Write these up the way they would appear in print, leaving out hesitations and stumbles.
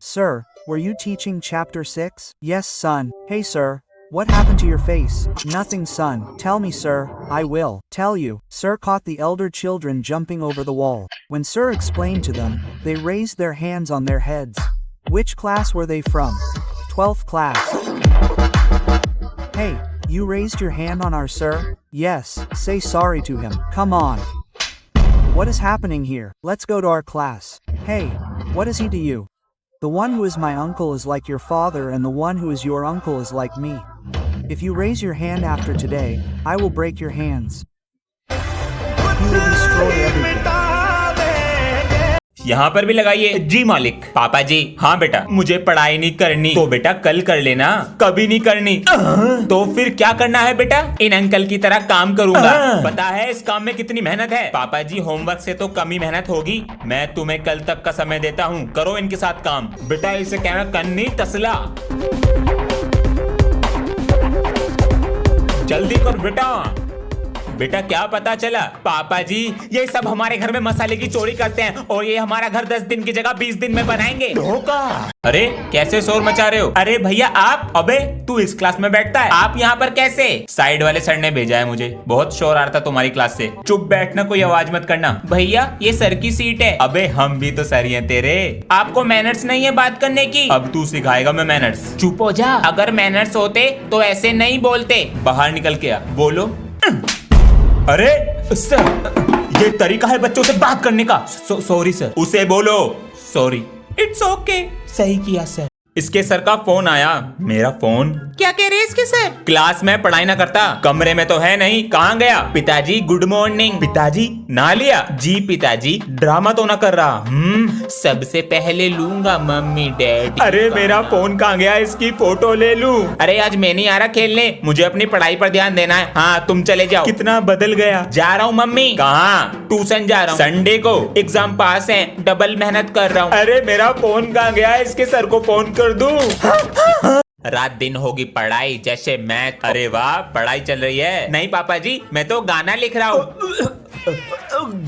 Sir, were you teaching chapter 6? Yes, son. Hey, sir. What happened to your face? Nothing, son. Tell me, sir. I will tell you. Sir caught the elder children jumping over the wall. When Sir explained to them, they raised their hands on their heads. Which class were they from? 12th class. Hey, you raised your hand on our sir? Yes, say sorry to him. Come on. What is happening here? Let's go to our class. Hey, what is he to you? The one who is my uncle is like your father, and the one who is your uncle is like me. If you raise your hand after today, I will break your hands. He will destroy everything. यहाँ पर भी लगाइए। जी मालिक। पापा जी। हाँ बेटा, मुझे पढ़ाई नहीं करनी। तो बेटा कल कर लेना। कभी नहीं करनी। तो फिर क्या करना है बेटा? इन अंकल की तरह काम करूंगा। पता है इस काम में कितनी मेहनत है? पापा जी, होमवर्क से तो कम ही मेहनत होगी। मैं तुम्हें कल तक का समय देता हूँ, करो इनके साथ काम। बेटा इसे कहना कन्नी तसला। जल्दी कर बेटा। बेटा क्या पता चला? पापा जी, ये सब हमारे घर में मसाले की चोरी करते हैं और ये हमारा घर 10 दिन की जगह 20 दिन में बनाएंगे। धोखा। अरे कैसे शोर मचा रहे हो? अरे भैया आप। अबे तू इस क्लास में बैठता है, आप यहाँ पर कैसे? साइड वाले सर ने भेजा है मुझे, बहुत शोर आ रहा था तुम्हारी क्लास से। चुप बैठना, कोई आवाज मत करना। भैया ये सर की सीट है। अबे हम भी तो सर ही हैं तेरे। आपको मैनर्स नहीं है बात करने की? अब तू सिखाएगा मैं मैनर्स। चुप हो जा। अगर मैनर्स होते तो ऐसे नहीं बोलते। बाहर निकल के आ, बोलो। अरे सर, ये तरीका है बच्चों से बात करने का। Sorry sir. उसे बोलो सॉरी। It's okay. सही किया सर। इसके सर का फोन आया। मेरा फोन? क्या कह रहे हैं इसके सर? क्लास में पढ़ाई ना करता, कमरे में तो है नहीं, कहाँ गया? पिताजी गुड मॉर्निंग। पिताजी ना लिया? जी पिताजी। ड्रामा तो ना कर रहा। सबसे पहले लूंगा मम्मी डैडी। अरे मेरा फोन कहाँ गया? इसकी फोटो ले लूं। अरे आज मैं नहीं आ रहा खेलने, मुझे अपनी पढ़ाई पर ध्यान देना है। हाँ तुम चले जाओ। कितना बदल गया। जा रहा हूँ मम्मी। कहाँ? ट्यूशन जा रहा हूँ। संडे को एग्जाम पास है, डबल मेहनत कर रहा हूँ। अरे मेरा फोन कहाँ गया? इसके सर को फोन कर दूं। रात दिन होगी पढ़ाई जैसे मैथ। अरे वाह, पढ़ाई चल रही है। नहीं पापा जी, मैं तो गाना लिख रहा हूँ।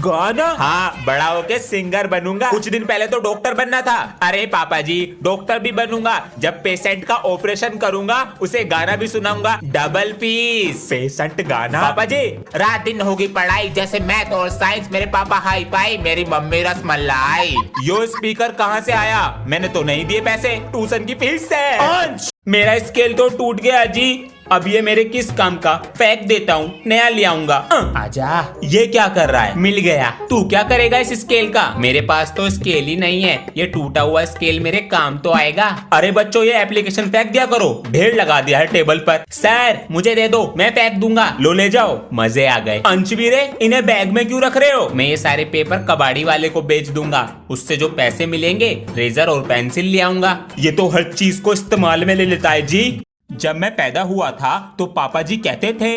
गाना? हाँ, बड़ा होके सिंगर बनूंगा। कुछ दिन पहले तो डॉक्टर बनना था। अरे पापा जी, डॉक्टर भी बनूंगा। जब पेशेंट का ऑपरेशन करूंगा उसे गाना भी सुनाऊंगा। Double piece. पेशेंट गाना? पापा जी, रात दिन होगी पढ़ाई जैसे मैथ और साइंस। मेरे पापा हाई फाई, मेरी मम्मी रसमलाई। यो स्पीकर कहाँ से आया? मैंने तो नहीं दिए पैसे, ट्यूशन की फीस से। मेरा स्केल तो टूट गया जी। अब ये मेरे किस काम का? फेंक देता हूँ, नया ले आऊंगा। आजा। ये क्या कर रहा है? मिल गया। तू क्या करेगा इस स्केल का? मेरे पास तो स्केल ही नहीं है, ये टूटा हुआ स्केल मेरे काम तो आएगा। अरे बच्चों, ये एप्लीकेशन फेंक दिया करो। ढेर लगा दिया है टेबल पर। सर मुझे दे दो, मैं फेंक दूंगा। लो ले जाओ। मजे आ गए। अंशवीरे, इन्हें बैग में क्यों रख रहे हो? मैं ये सारे पेपर कबाड़ी वाले को बेच दूंगा, उससे जो पैसे मिलेंगे रेजर और पेंसिल ले आऊंगा। ये तो हर चीज को इस्तेमाल में ले लेता है जी। जब मैं पैदा हुआ था तो पापा जी कहते थे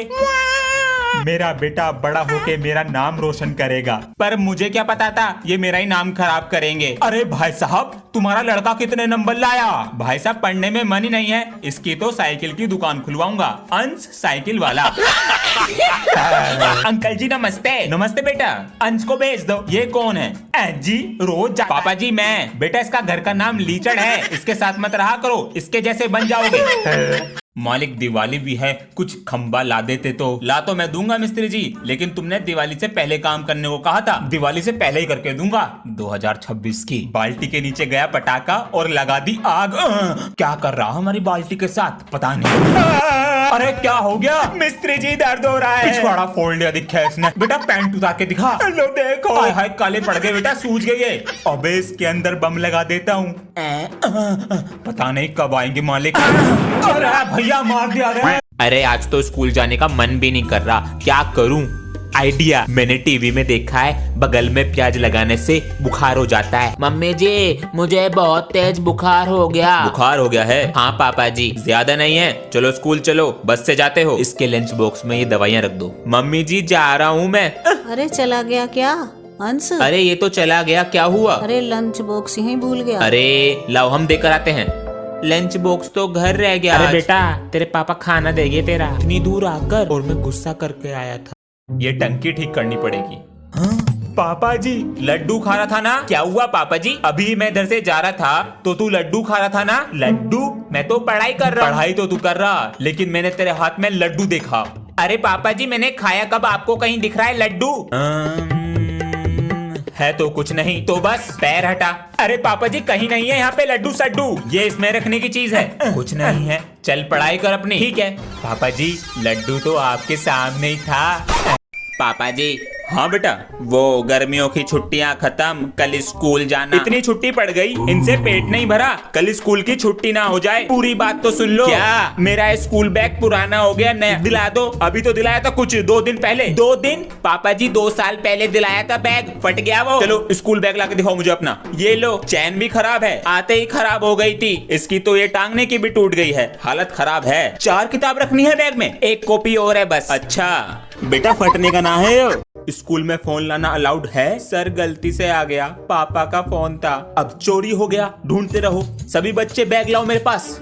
मेरा बेटा बड़ा होके मेरा नाम रोशन करेगा, पर मुझे क्या पता था ये मेरा ही नाम खराब करेंगे। अरे भाई साहब, तुम्हारा लड़का कितने नंबर लाया? भाई साहब पढ़ने में मन ही नहीं है, इसकी तो साइकिल की दुकान खुलवाऊंगा, अंश साइकिल वाला। अंकल जी नमस्ते। नमस्ते बेटा, अंश को भेज दो। ये कौन है? जी रोज। पापा जी मैं। बेटा इसका घर का नाम लीचड़ है, इसके साथ मत रहा करो, इसके जैसे बन जाओगे। मालिक दिवाली भी है, कुछ खंबा ला देते तो। ला तो मैं दूंगा मिस्त्री जी, लेकिन तुमने दिवाली से पहले काम करने को कहा था। दिवाली से पहले ही करके दूंगा। 2026 की। बाल्टी के नीचे गया पटाखा और लगा दी आग। क्या कर रहा हमारी बाल्टी के साथ पता नहीं। अरे क्या हो गया? मिस्त्री जी दर्द हो रहा है। पिछवाड़ा फोड़ लिया दिखा इसने। बेटा पैंट उतार के दिखा। लो देखो। हाय काले पड़ गए बेटा, सूज गई है। अबे इसके अंदर बम लगा देता हूँ, पता नहीं कब आएंगे मालिक। भैया मार दिया रे। अरे आज तो स्कूल जाने का मन भी नहीं कर रहा, क्या करूं? आइडिया, मैंने टीवी में देखा है बगल में प्याज लगाने से बुखार हो जाता है। मम्मी जी मुझे बहुत तेज बुखार हो गया। बुखार हो गया है? हाँ पापा जी, ज्यादा नहीं है, चलो स्कूल चलो, बस से जाते हो। इसके लंच बॉक्स में ये दवाइयाँ रख दो। मम्मी जी जा रहा हूँ मैं। अरे चला गया क्या अंश? अरे ये तो चला गया, क्या हुआ? अरे लंच बॉक्स यहीं भूल गया। अरे लाओ हम देकर आते हैं। लंच बॉक्स तो घर रह गया। अरे बेटा तेरे पापा खाना देंगे तेरा, इतनी दूर आकर, और मैं गुस्सा करके आया था। ये टंकी ठीक करनी पड़ेगी। हाँ? पापा जी लड्डू खा रहा था ना? क्या हुआ पापा जी? अभी मैं इधर से जा रहा था तो तू लड्डू खा रहा था ना? लड्डू? मैं तो पढ़ाई कर रहा हूँ। पढ़ाई तो तू कर रहा, लेकिन मैंने तेरे हाथ में लड्डू देखा। अरे पापा जी मैंने खाया कब? आपको कहीं दिख रहा है लड्डू? है तो कुछ नहीं, तो बस पैर हटा। अरे पापा जी कहीं नहीं है यहाँ पे लड्डू सड्डू, ये इसमें रखने की चीज है। कुछ नहीं है, चल पढ़ाई कर अपनी। ठीक है पापा जी, लड्डू तो आपके सामने ही था। पापा जी हाँ बेटा, वो गर्मियों की छुट्टियां खत्म, कल स्कूल जाना। इतनी छुट्टी पड़ गई, इनसे पेट नहीं भरा, कल स्कूल की छुट्टी ना हो जाए। पूरी बात तो सुन लो। क्या? मेरा स्कूल बैग पुराना हो गया, नया दिला दो। अभी तो दिलाया था कुछ 2 दिन पहले। 2 दिन? पापा जी 2 साल पहले दिलाया था बैग, फट गया वो। चलो स्कूल बैग लाके दिखाओ मुझे अपना। ये लो, चैन भी खराब है, आते ही खराब हो गई थी। इसकी तो ये टांगने की भी टूट गई है, हालत खराब है। 4 किताब रखनी है बैग में, 1 कॉपी और है बस। अच्छा बेटा फटने का ना है। स्कूल में फोन लाना अलाउड है? सर गलती से आ गया, पापा का फोन था, अब चोरी हो गया, ढूंढते रहो। सभी बच्चे बैग लाओ मेरे पास।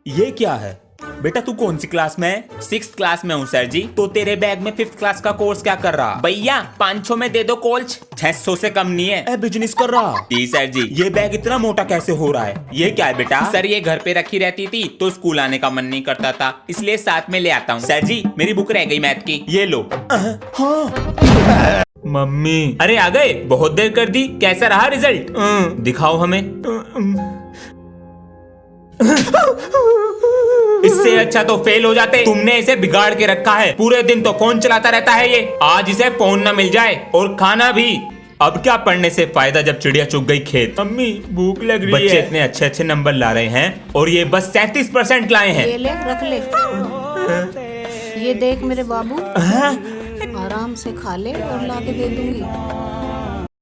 ये क्या है बेटा, तू कौन सी क्लास में है? 6th क्लास में हूँ सर जी। तो तेरे बैग में 5th क्लास का कोर्स क्या कर रहा? भैया 500 में दे दो कोल्च, 600 से कम नहीं है। बिजनेस कर रहा? जी सर जी। ये बैग इतना मोटा कैसे हो रहा है? ये क्या है बेटा? सर ये घर पे रखी रहती थी तो स्कूल आने का मन नहीं करता था, इसलिए साथ में ले आता हूँ। सर जी मेरी बुक रह गई मैथ की, ये लो। हाँ मम्मी। अरे आ गए, बहुत देर कर दी। कैसा रहा रिजल्ट? दिखाओ हमें। इससे अच्छा तो फेल हो जाते। तुमने इसे बिगाड़ के रखा है, पूरे दिन तो फोन चलाता रहता है ये। आज इसे फोन न मिल जाए और खाना भी। अब क्या पढ़ने से फायदा जब चिड़िया चुग गई खेत। मम्मी भूख लग रही है। बच्चे इतने अच्छे अच्छे नंबर ला रहे हैं और ये बस 37% लाए हैं। ये ले रख ले, ये देख मेरे बाबू, आराम से खा ले और ला के दे दूंगी।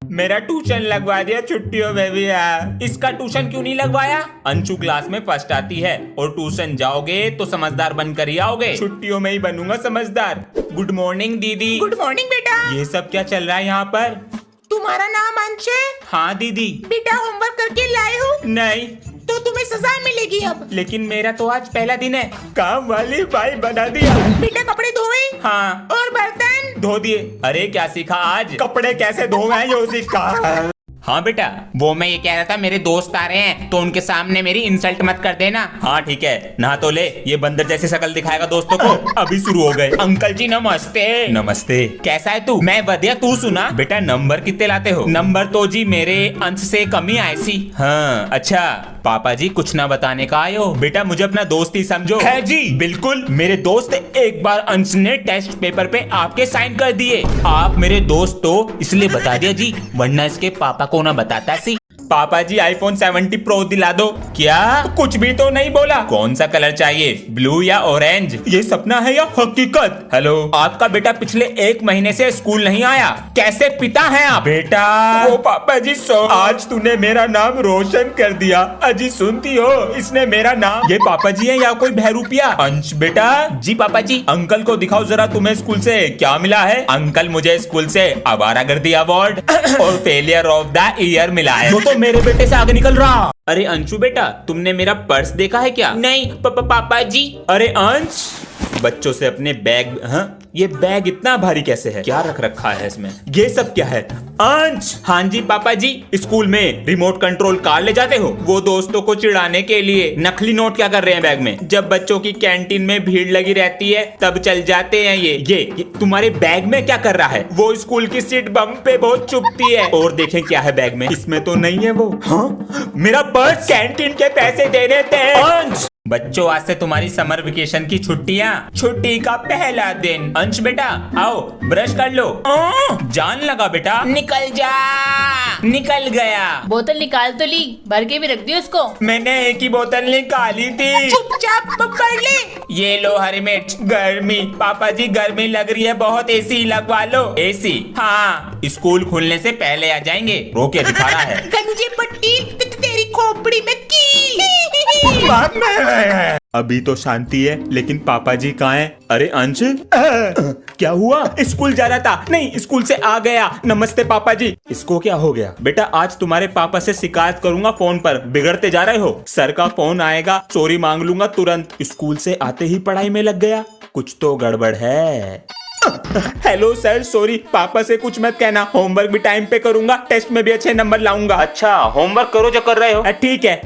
मेरा ट्यूशन लगवा दिया छुट्टियों में भी यार। इसका ट्यूशन क्यों नहीं लगवाया? अंशु क्लास में फर्स्ट आती है और ट्यूशन जाओगे तो समझदार बनकर ही आओगे। छुट्टियों में ही बनूंगा समझदार। गुड मॉर्निंग दीदी। गुड मॉर्निंग बेटा। ये सब क्या चल रहा है यहाँ पर? तुम्हारा नाम अंश है? हाँ दीदी। बेटा होमवर्क करके लाए हो? नहीं। तो तुम्हें सजा मिलेगी अब। लेकिन मेरा तो आज पहला दिन है। काम वाली बाई बना दिया। बेटा कपड़े धोए? हाँ। और बर्तन धो दिए। अरे क्या सीखा आज? कपड़े कैसे धोए यो सीखा। हाँ बेटा, वो मैं ये कह रहा था, मेरे दोस्त आ रहे हैं तो उनके सामने मेरी इंसल्ट मत कर देना। हाँ ठीक है, नहा तो ले, ये बंदर जैसी शक्ल दिखाएगा दोस्तों को। अभी शुरू हो गए। अंकल जी नमस्ते। नमस्ते। कैसा है तू? मैं बढ़िया, तू सुना? बेटा नंबर कितने लाते हो? नंबर तो जी मेरे अंश से कम ही आए सी। हाँ अच्छा, पापा जी कुछ ना बताने का आयो। बेटा मुझे अपना दोस्त ही समझो। है जी बिल्कुल, मेरे दोस्त। एक बार अंश ने टेस्ट पेपर पे आपके साइन कर दिए। आप मेरे दोस्त तो इसलिए बता दिया जी, वरना इसके पापा को ना बताता सी। पापा जी iPhone 70 Pro दिला दो। क्या? कुछ भी तो नहीं बोला। कौन सा कलर चाहिए, ब्लू या ऑरेंज? ये सपना है या हकीकत? हेलो, आपका बेटा पिछले 1 महीने से स्कूल नहीं आया, कैसे पिता हैं आप? बेटा ओ पापा जी आज तूने मेरा नाम रोशन कर दिया। अजी सुनती हो, इसने मेरा नाम। ये पापा जी है या कोई बहरूपिया? अंश बेटा। जी पापा जी। अंकल को दिखाओ जरा तुम्हें स्कूल से क्या मिला है। अंकल मुझे स्कूल से आवारागर्दी अवार्ड और फेलियर ऑफ द ईयर मिला है। वो तो मेरे बेटे से आगे निकल रहा। अरे अंशु बेटा, तुमने मेरा पर्स देखा है क्या? नहीं पापा जी। अरे अंश, बच्चों से अपने बैग। हाँ ये बैग इतना भारी कैसे है? क्या रख रखा है इसमें? ये सब क्या है? अंश। हाँ जी पापा जी। स्कूल में रिमोट कंट्रोल कार ले जाते हो? वो दोस्तों को चिढ़ाने के लिए। नकली नोट क्या कर रहे हैं बैग में? जब बच्चों की कैंटीन में भीड़ लगी रहती है तब चल जाते हैं ये तुम्हारे बैग में क्या कर रहा है? वो स्कूल की सीट बम पे बहुत चुभती है। और देखें क्या है बैग में? इसमें तो नहीं है वो। हाँ मेरा पर्स, कैंटीन के पैसे देने थे। अंश। बच्चों आज से तुम्हारी समर वेकेशन की छुट्टियाँ, छुट्टी का पहला दिन। अंश बेटा आओ ब्रश कर लो। जान लगा बेटा। निकल जा। निकल गया। बोतल निकाल तो ली, भर के भी रख दियो उसको। मैंने एक ही बोतल निकाली थी। चुपचाप पकड़ ले। ये लो हरी मिर्च। गर्मी पापा जी, गर्मी लग रही है बहुत, एसी लगवा लो। एसी? हाँ स्कूल खुलने से पहले आ जाएंगे। रोके दिखा रहा है। गंजी पट्टी तेरी खोपड़ी में की। अभी तो शांति है, लेकिन पापा जी कहाँ हैं? अरे अंश क्या हुआ? स्कूल जा रहा था। नहीं स्कूल से आ गया। नमस्ते पापा जी। इसको क्या हो गया? बेटा आज तुम्हारे पापा से शिकायत करूंगा फोन पर, बिगड़ते जा रहे हो। सर का फोन आएगा, सॉरी मांग लूंगा तुरंत। स्कूल से आते ही पढ़ाई में लग गया, कुछ तो गड़बड़ है। हेलो सर, सॉरी, पापा से कुछ मत कहना, होमवर्क भी टाइम पे करूंगा, टेस्ट में भी अच्छे नंबर लाऊंगा। अच्छा, होमवर्क करो जो कर रहे हो। ठीक है।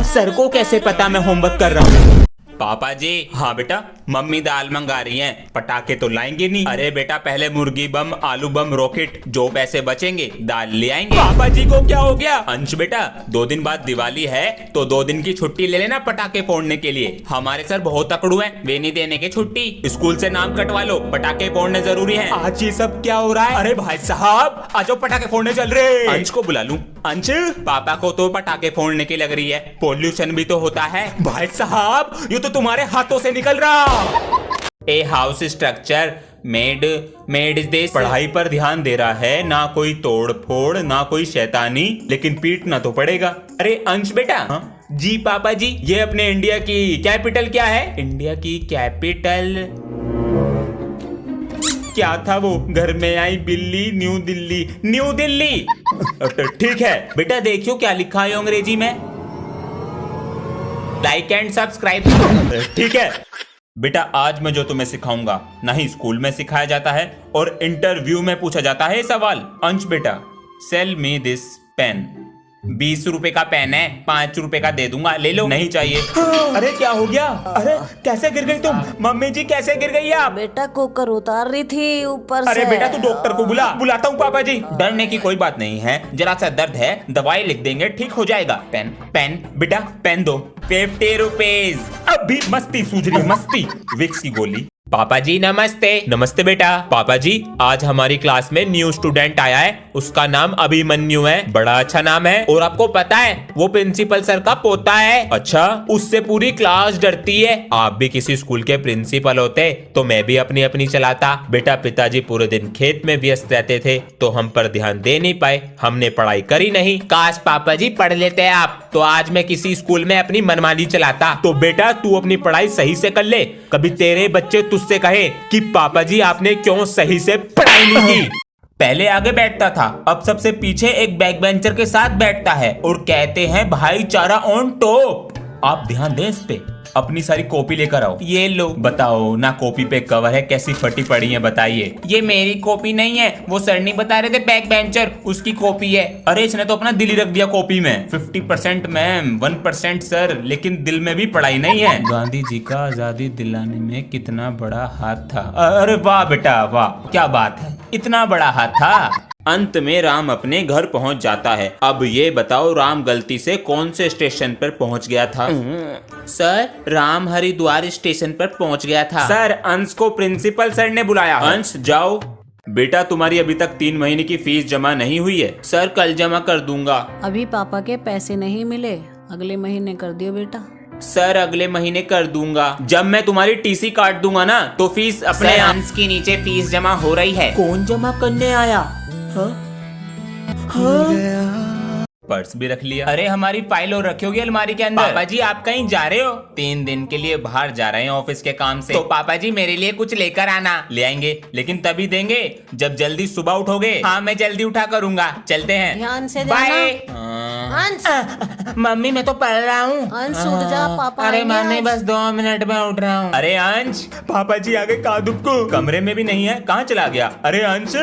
सर को कैसे पता मैं होमवर्क कर रहा हूँ? पापा जी। हाँ बेटा, मम्मी दाल मंगा रही हैं, पटाखे तो लाएंगे नहीं। अरे बेटा, पहले मुर्गी बम, आलू बम, रॉकेट, जो पैसे बचेंगे दाल ले आएंगे। पापा जी को क्या हो गया? अंश बेटा, 2 दिन बाद दिवाली है तो 2 दिन की छुट्टी ले लेना पटाखे फोड़ने के लिए। हमारे सर बहुत तकड़ू हैं, वे नहीं देने के छुट्टी। स्कूल से नाम कटवा लो, पटाखे फोड़ने जरूरी है। आज ये सब क्या हो रहा है? अरे भाई साहब, आज पटाखे फोड़ने चल रहे। अंश को बुला लूं? अंश, पापा को तो पटाखे फोड़ने की लग रही है, पोल्यूशन भी तो होता है। भाई साहब, ये तो तुम्हारे हाथों से निकल रहा। A house structure made is this. पढ़ाई पर ध्यान दे रहा है, ना कोई तोड़ फोड़, ना कोई शैतानी, लेकिन पीटना तो पड़ेगा। अरे अंश बेटा। हाँ? जी पापा जी, ये अपने इंडिया की कैपिटल क्या है? इंडिया की कैपिटल क्या था वो? घर में आई बिल्ली, न्यू दिल्ली। न्यू दिल्ली। ठीक है बेटा, देखियो क्या लिखा है अंग्रेजी में। Like and subscribe. ठीक है बेटा, आज मैं जो तुम्हें सिखाऊंगा ना ही स्कूल में सिखाया जाता है और इंटरव्यू में पूछा जाता है सवाल। अंश बेटा, सेल मी दिस पेन। 20 रुपए का पेन है, 5 रुपए का दे दूंगा, ले लो। नहीं चाहिए। अरे क्या हो गया? अरे कैसे गिर गई तुम? मम्मी जी कैसे गिर गई आप? बेटा कुकर उतार रही थी ऊपर से। अरे बेटा, तू डॉक्टर को बुलाता हूँ पापा जी। डरने की कोई बात नहीं है, जरा सा दर्द है, दवाई लिख देंगे, ठीक हो जाएगा। पेन बेटा, पेन दो। 50 रुपीज। अभी मस्ती सूझ रही, मस्ती। विक्स की गोली। पापा जी नमस्ते। नमस्ते बेटा। पापा जी, आज हमारी क्लास में न्यू स्टूडेंट आया है, उसका नाम अभिमन्यु है। बड़ा अच्छा नाम है, और आपको पता है वो प्रिंसिपल सर का पोता है। अच्छा, उससे पूरी क्लास डरती है। आप भी किसी स्कूल के प्रिंसिपल होते तो मैं भी अपनी अपनी चलाता। बेटा, पिताजी पूरे दिन खेत में व्यस्त रहते थे तो हम पर ध्यान दे नहीं पाए, हमने पढ़ाई करी नहीं। काश पापा जी पढ़ लेते आप, तो आज मैं किसी स्कूल में अपनी मनमानी चलाता। तो बेटा, तू अपनी पढ़ाई सही से कर ले, कभी तेरे बच्चे तुझसे कहे कि पापा जी आपने क्यों सही से पढ़ाई नहीं की। पहले आगे बैठता था, अब सबसे पीछे एक बैक बेंचर के साथ बैठता है और कहते हैं भाईचारा ऑन टॉप। आप ध्यान दें इस पे। अपनी सारी कॉपी लेकर आओ। ये लो। बताओ ना, कॉपी पे कवर है, कैसी फटी पड़ी है बताइए। ये मेरी कॉपी नहीं है, वो सर नहीं बता रहे थे बैक बेंचर, उसकी कॉपी है। अरे इसने तो अपना दिल ही रख दिया कॉपी में। 50% मैम, 1% सर, लेकिन दिल में भी पढ़ाई नहीं है। गांधी जी का आजादी दिलाने में कितना बड़ा हाथ था। अरे वाह बेटा वाह, क्या बात है, इतना बड़ा हाथ था। अंत में राम अपने घर पहुंच जाता है। अब ये बताओ, राम गलती से कौन से स्टेशन पर पहुंच गया था? सर, राम हरिद्वार स्टेशन पर पहुंच गया था। सर, अंश को प्रिंसिपल सर ने बुलाया। अंश जाओ। बेटा, तुम्हारी अभी तक 3 महीने की फीस जमा नहीं हुई है। सर, कल जमा कर दूंगा। अभी पापा के पैसे नहीं मिले, अगले महीने कर दियो बेटा। सर, अगले महीने कर दूंगा। जब मैं तुम्हारी टीसी काट दूंगा ना, तो फीस अपने अंश के नीचे फीस जमा हो रही है। कौन जमा करने आया? पर्स भी रख लिया। अरे हमारी फाइल और रखी होगी अलमारी के अंदर। पापा जी आप कहीं जा रहे हो? 3 दिन के लिए बाहर जा रहे हैं ऑफिस के काम से। तो पापा जी मेरे लिए कुछ लेकर आना। ले आएंगे, लेकिन तभी देंगे जब जल्दी सुबह उठोगे। हाँ, मैं जल्दी उठा करूंगा। चलते हैं, ध्यान से बाय। अंश, मम्मी मैं तो पढ़ रहा हूँ। अंश उठ जा, पापा अरे आएंगे मम्मी आज। बस 2 मिनट में उठ रहा हूँ। अरे अंश, पापा जी आ गए कादुप को। कमरे में भी नहीं है, कहाँ चला गया? अरे अंश,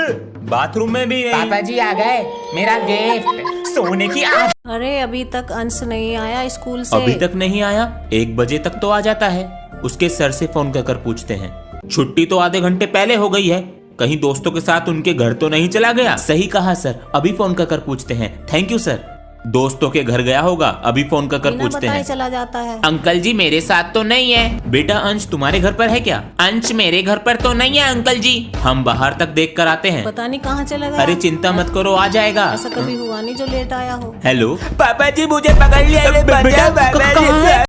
बाथरूम में भी नहीं। पापा जी आ गए, मेरा गिफ्ट सोने की। अरे अभी तक अंश नहीं आया स्कूल से। अभी तक नहीं आया? 1 बजे तक तो आ जाता है। उसके सर से फोन कर पूछते हैं। छुट्टी तो आधे घंटे पहले हो गई है, कहीं दोस्तों के साथ उनके घर तो नहीं चला गया? सही कहा सर, अभी फोन कर पूछते हैं। Thank you sir. दोस्तों के घर गया होगा, अभी फोन कर पूछते हैं। चला जाता है। अंकल जी मेरे साथ तो नहीं है। बेटा, अंश तुम्हारे घर पर है क्या? अंश मेरे घर पर तो नहीं है अंकल जी, हम बाहर तक देख कर आते हैं। पता नहीं कहाँ चला गया। अरे चिंता मत करो, आ जाएगा। ऐसा कभी हुआ नहीं जो लेट आया हो। हेलो पापा जी, मुझे पकड़ लिया।